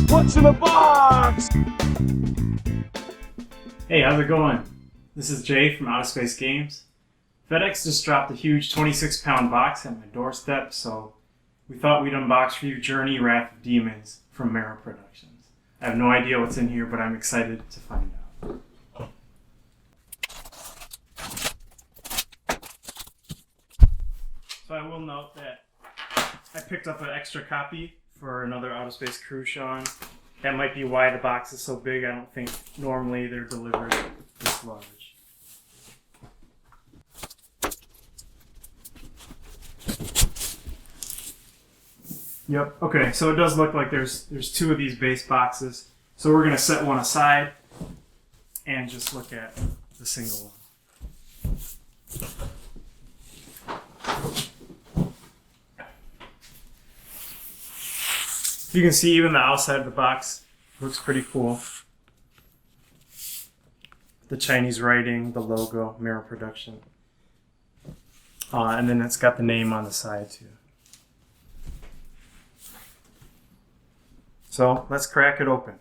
What's in the box? Hey, how's it going? This is Jay from Outer Space Games. FedEx just dropped a huge 26-pound box at my doorstep, so we thought we'd unbox for you Journey Wrath of Demons from Mera Productions. I have no idea what's in here, but I'm excited to find out. So I will note that I picked up an extra copy for another Outer Space crew showing. That might be why the box is so big. I don't think normally they're delivered this large. Yep, okay, so it does look like there's two of these base boxes. So we're going to set one aside and just look at the single one. You can see even the outside of the box looks pretty cool. The Chinese writing, the logo, Mera Production. And then it's got the name on the side too. So let's crack it open.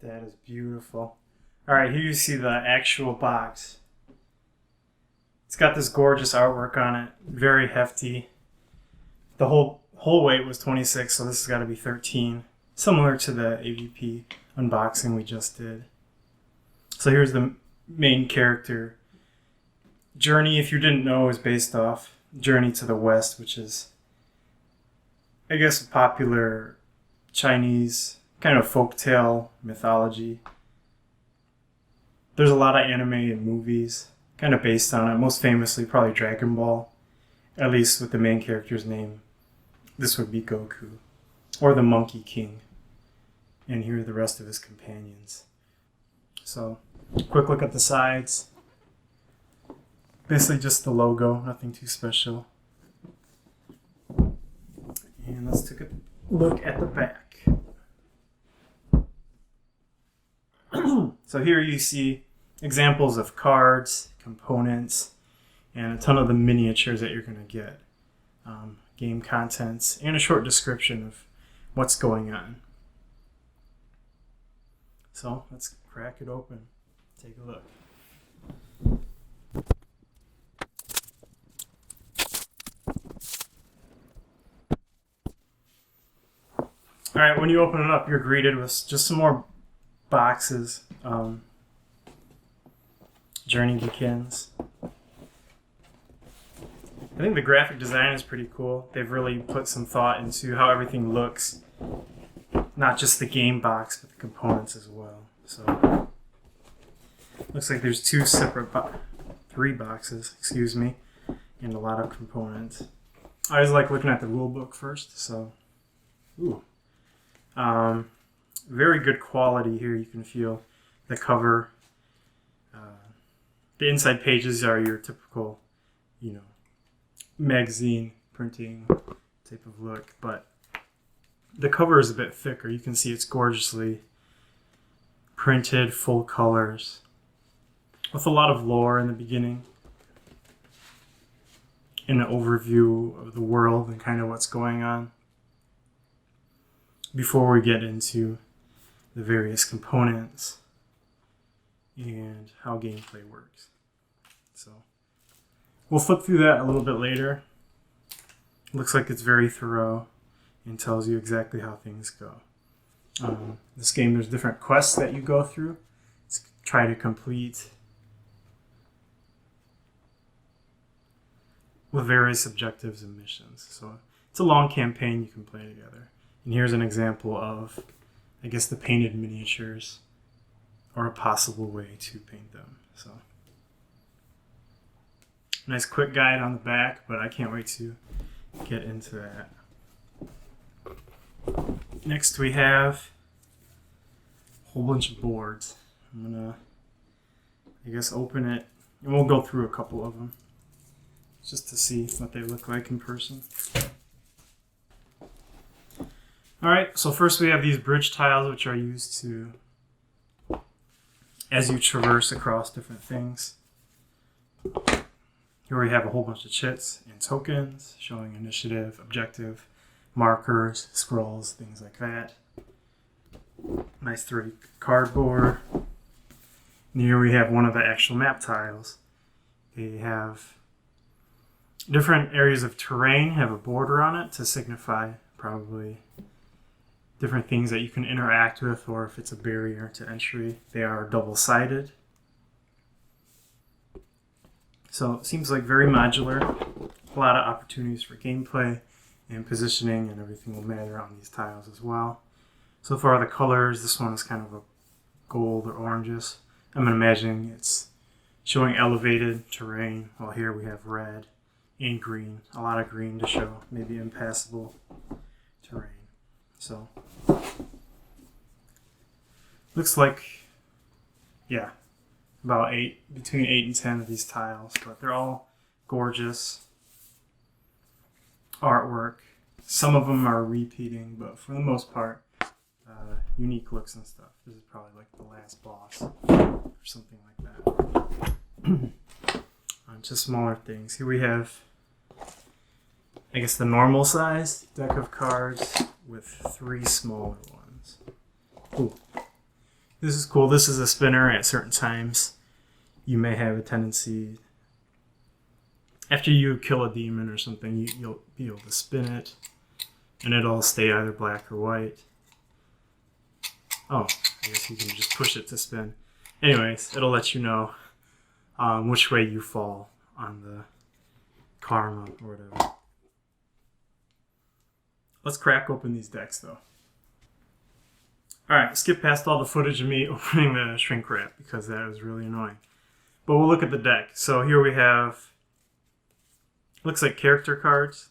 That is beautiful. Alright, here you see the actual box. It's got this gorgeous artwork on it, very hefty. The whole weight was 26, so this has got to be 13. Similar to the AVP unboxing we just did. So here's the main character. Journey, if you didn't know, is based off Journey to the West, which is, I guess, a popular Chinese kind of folktale mythology. There's a lot of anime and movies kind of based on it, most famously probably Dragon Ball, at least with the main character's name. This would be Goku, or the Monkey King, and here are the rest of his companions. So, quick look at the sides. Basically just the logo, nothing too special. And let's take a look at the back. So here you see examples of cards, components, and a ton of the miniatures that you're going to get. Game contents, and a short description of what's going on. So let's crack it open. Take a look. Alright, when you open it up, you're greeted with just some more boxes. Journey begins. I think the graphic design is pretty cool. They've really put some thought into how everything looks. Not just the game box, but the components as well. So, looks like there's three boxes, and a lot of components. I always like looking at the rule book first, so, very good quality here. You can feel the cover. The inside pages are your typical, magazine printing type of look, but the cover is a bit thicker. You can see it's gorgeously printed, full colors, with a lot of lore in the beginning, and an overview of the world and kind of what's going on before we get into the various components and how gameplay works. So we'll flip through that a little bit later. Looks like it's very thorough and tells you exactly how things go. This game, there's different quests that you go through to try to complete with various objectives and missions. So it's a long campaign you can play together. And here's an example of, I guess, the painted miniatures, or a possible way to paint them. So, nice quick guide on the back, but I can't wait to get into that. Next we have a whole bunch of boards. I'm gonna, I guess, open it, and we'll go through a couple of them just to see what they look like in person. Alright, so first we have these bridge tiles, which are used to, as you traverse across different things. Here we have a whole bunch of chits and tokens showing initiative, objective, markers, scrolls, things like that. Nice 3D cardboard. And here we have one of the actual map tiles. They have different areas of terrain, have a border on it to signify probably different things that you can interact with, or if it's a barrier to entry. They are double-sided. So it seems like very modular. A lot of opportunities for gameplay and positioning, and everything will matter on these tiles as well. So far the colors, this one is kind of a gold or oranges. I'm imagining it's showing elevated terrain, while here we have red and green. A lot of green to show maybe impassable terrain. So, looks like, yeah, about between 8 and 10 of these tiles, but they're all gorgeous artwork. Some of them are repeating, but for the most part, unique looks and stuff. This is probably like the last boss or something like that. Just smaller things. Here we have, I guess, the normal size deck of cards with 3 smaller ones. Ooh. This is cool. This is a spinner. At certain times you may have a tendency, after you kill a demon or something, you'll be able to spin it and it'll stay either black or white. Oh, I guess you can just push it to spin. Anyways, it'll let you know which way you fall on the karma or whatever. Let's crack open these decks, though. Alright, skip past all the footage of me opening the shrink wrap, because that was really annoying. But we'll look at the deck. So here we have, looks like character cards.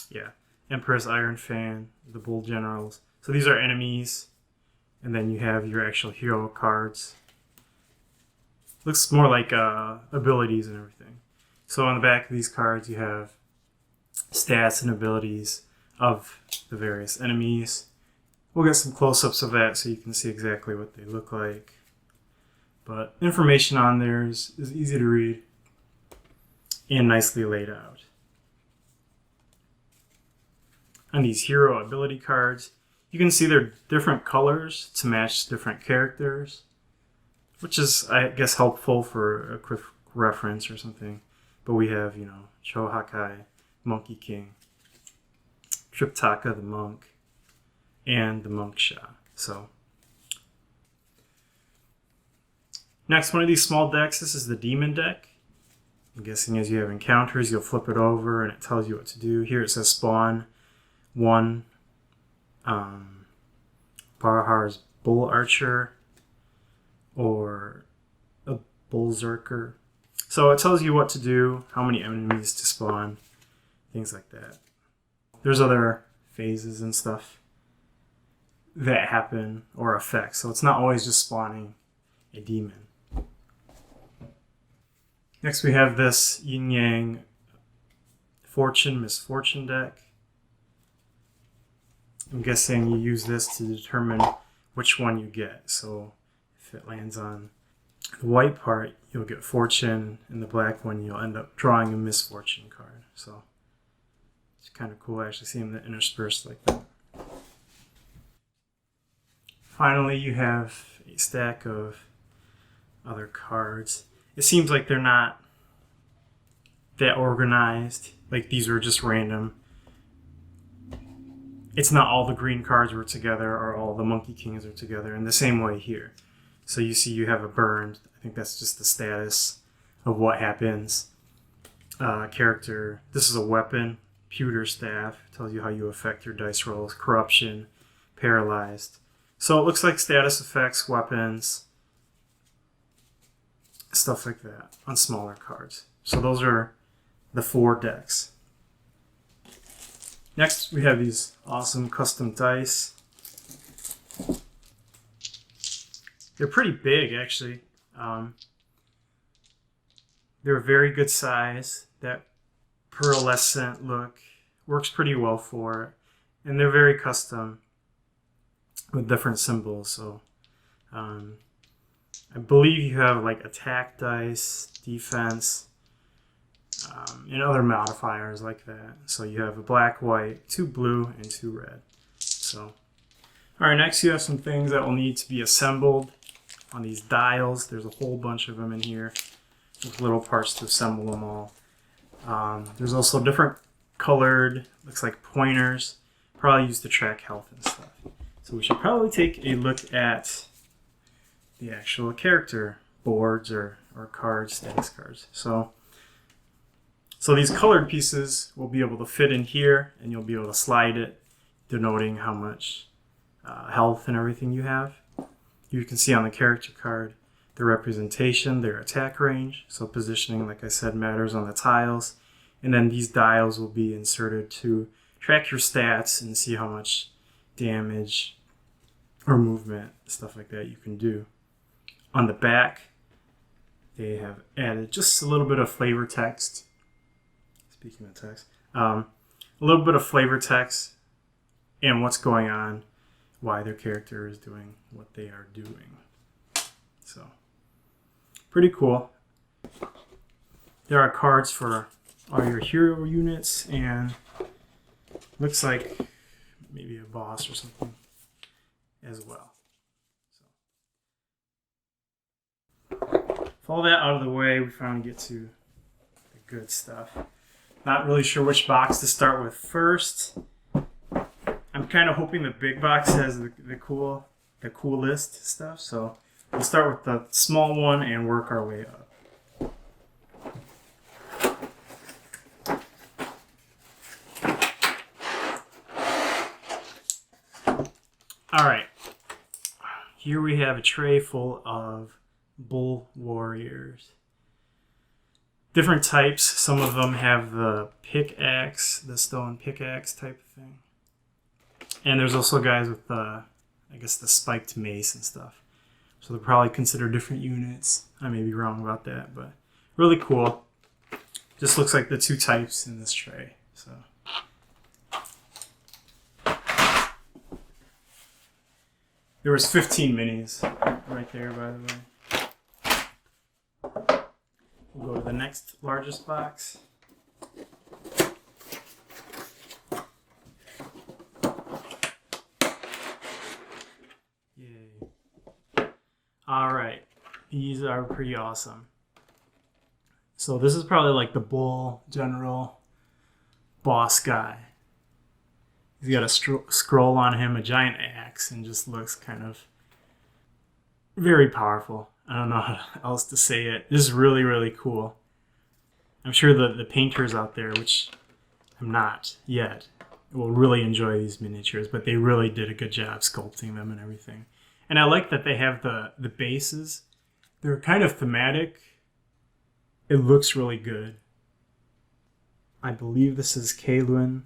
Yeah, Empress, Iron Fan, the Bull Generals. So these are enemies, and then you have your actual hero cards. Looks more like abilities and everything. So on the back of these cards you have stats and abilities of the various enemies. We'll get some close-ups of that so you can see exactly what they look like. But information on there is easy to read and nicely laid out. On these hero ability cards, you can see they're different colors to match different characters, which is, I guess, helpful for a quick reference or something. But we have, Chohakai, Monkey King, Triptaka the Monk, and the Monk Sha. So, next, one of these small decks. This is the Demon deck. I'm guessing as you have encounters, you'll flip it over and it tells you what to do. Here it says spawn 1 Barahar's Bull Archer or a Bullzerker. So it tells you what to do, how many enemies to spawn, things like that. There's other phases and stuff that happen or affect, so it's not always just spawning a demon. Next we have this Yin Yang Fortune Misfortune deck. I'm guessing you use this to determine which one you get. So if it lands on the white part, you'll get fortune, and the black one you'll end up drawing a misfortune card. So it's kind of cool actually seeing them interspersed like that. Finally, you have a stack of other cards. It seems like they're not that organized, like these were just random. It's not all the green cards were together or all the Monkey Kings are together in the same way here. So you see you have a burned. I think that's just the status of what happens. Character. This is a weapon. Pewter Staff. Tells you how you affect your dice rolls. Corruption. Paralyzed. So it looks like status effects, weapons, stuff like that on smaller cards. So those are the 4 decks. Next, we have these awesome custom dice. They're pretty big, actually. They're a very good size. That pearlescent look works pretty well for it. And they're very custom with different symbols. So I believe you have like attack dice, defense, and other modifiers like that. So you have a black, white, 2 blue, and 2 red. So, all right, next you have some things that will need to be assembled on these dials. There's a whole bunch of them in here with little parts to assemble them all. There's also different colored, looks like pointers, probably used to track health and stuff. So we should probably take a look at the actual character boards or cards, status cards. So these colored pieces will be able to fit in here, and you'll be able to slide it, denoting how much health and everything you have. You can see on the character card the representation, their attack range. So positioning, like I said, matters on the tiles. And then these dials will be inserted to track your stats and see how much damage or movement, stuff like that, you can do. On the back, they have added just a little bit of flavor text. Speaking of text, a little bit of flavor text and what's going on, why their character is doing what they are doing. So, pretty cool. There are cards for all your hero units, and looks like maybe a boss or something as well. So, with all that out of the way, we finally get to the good stuff. Not really sure which box to start with first. I'm kind of hoping the big box has the coolest stuff. So we'll start with the small one and work our way up. All right. Here we have a tray full of bull warriors. Different types. Some of them have the pickaxe, the stone pickaxe type of thing. And there's also guys with the, I guess, the spiked mace and stuff. So they're probably considered different units. I may be wrong about that, but really cool. Just looks like the 2 types in this tray. So there was 15 minis right there, by the way. We'll go to the next largest box. Yay. All right. These are pretty awesome. So this is probably like the bull general boss guy. He's got a scroll on him, a giant axe, and just looks kind of very powerful. I don't know how else to say it. This is really, really cool. I'm sure the painters out there, which I'm not yet, will really enjoy these miniatures, but they really did a good job sculpting them and everything. And I like that they have the bases. They're kind of thematic. It looks really good. I believe this is Kaelin,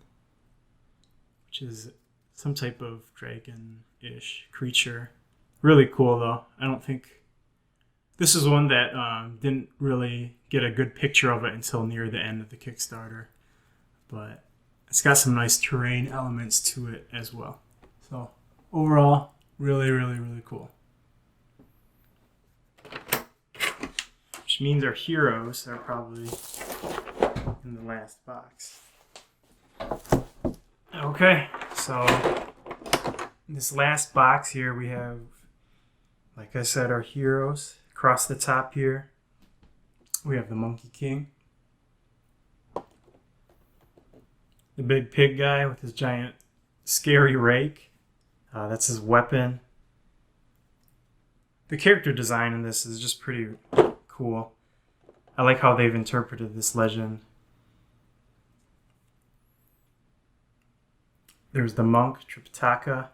which is some type of dragon-ish creature. Really cool, though. I don't think... This is one that didn't really get a good picture of it until near the end of the Kickstarter. But it's got some nice terrain elements to it as well. So overall, really, really, really cool. Which means our heroes are probably in the last box. Okay, so in this last box here we have, like I said, our heroes. Across the top here, we have the Monkey King. The big pig guy with his giant scary rake. That's his weapon. The character design in this is just pretty cool. I like how they've interpreted this legend. There's the monk, Tripitaka,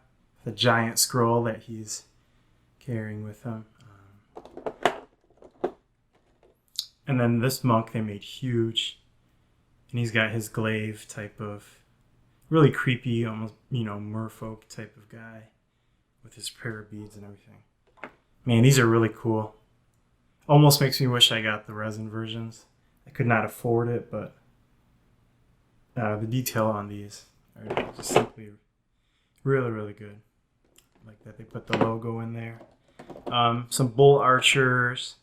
the giant scroll that he's carrying with him. And then this monk they made huge. And he's got his glaive type of really creepy, almost, merfolk type of guy with his prayer beads and everything. Man, these are really cool. Almost makes me wish I got the resin versions. I could not afford it, but the detail on these are just simply Really, really good. Like that they put the logo in there. Some bull archers.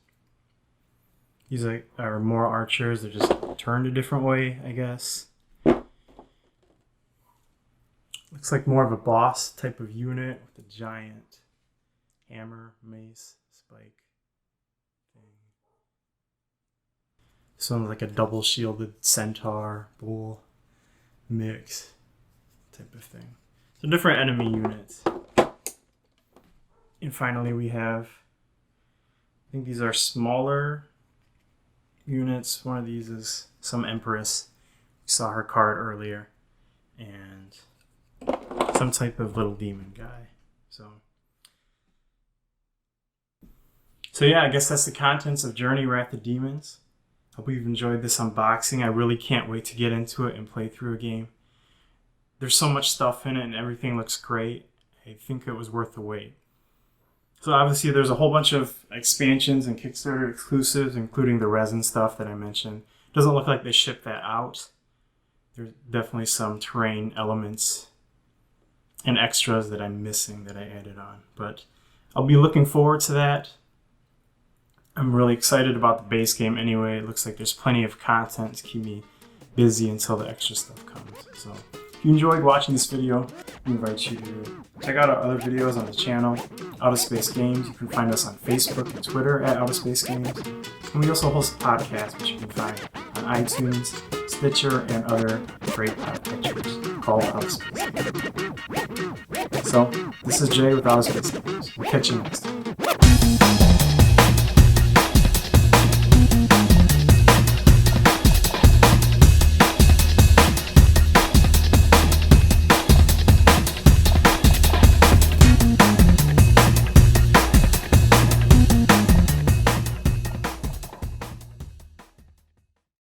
These are more archers. They're just turned a different way, I guess. Looks like more of a boss type of unit with a giant hammer, mace, spike thing. This one's like a double shielded centaur, bull mix type of thing. So different enemy units. And finally we have, I think these are smaller units. One of these is some Empress. We saw her card earlier. And some type of little demon guy. So yeah, I guess that's the contents of Journey Wrath of Demons. Hope you've enjoyed this unboxing. I really can't wait to get into it and play through a game. There's so much stuff in it and everything looks great. I think it was worth the wait. So obviously there's a whole bunch of expansions and Kickstarter exclusives, including the resin stuff that I mentioned. Doesn't look like they shipped that out. There's definitely some terrain elements and extras that I'm missing that I added on. But I'll be looking forward to that. I'm really excited about the base game anyway. It looks like there's plenty of content to keep me busy until the extra stuff comes. So if you enjoyed watching this video, I invite you to check out our other videos on the channel, Outer Space Games. You can find us on Facebook and Twitter at Outer Space Games. And we also host a podcast, which you can find on iTunes, Stitcher, and other great podcatchers called Outer Space Games. So, this is Jay with Outer Space Games. We'll catch you next time.